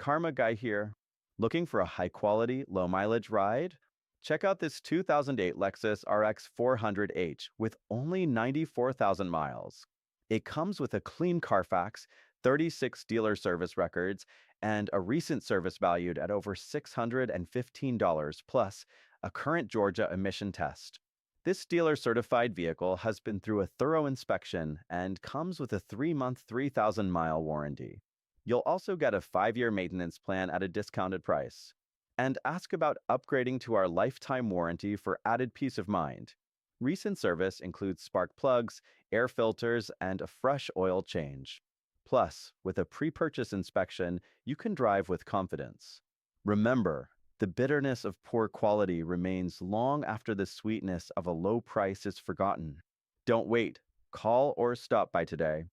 Karma Guy here. Looking for a high-quality, low-mileage ride? Check out this 2008 Lexus RX 400h with only 94,000 miles. It comes with a clean Carfax, 36 dealer service records, and a recent service valued at over $615 plus a current Georgia emission test. This dealer-certified vehicle has been through a thorough inspection and comes with a 3-month, 3,000-mile warranty. You'll also get a 5-year maintenance plan at a discounted price. And ask about upgrading to our lifetime warranty for added peace of mind. Recent service includes spark plugs, air filters, and a fresh oil change. Plus, with a pre-purchase inspection, you can drive with confidence. Remember, the bitterness of poor quality remains long after the sweetness of a low price is forgotten. Don't wait. Call or stop by today.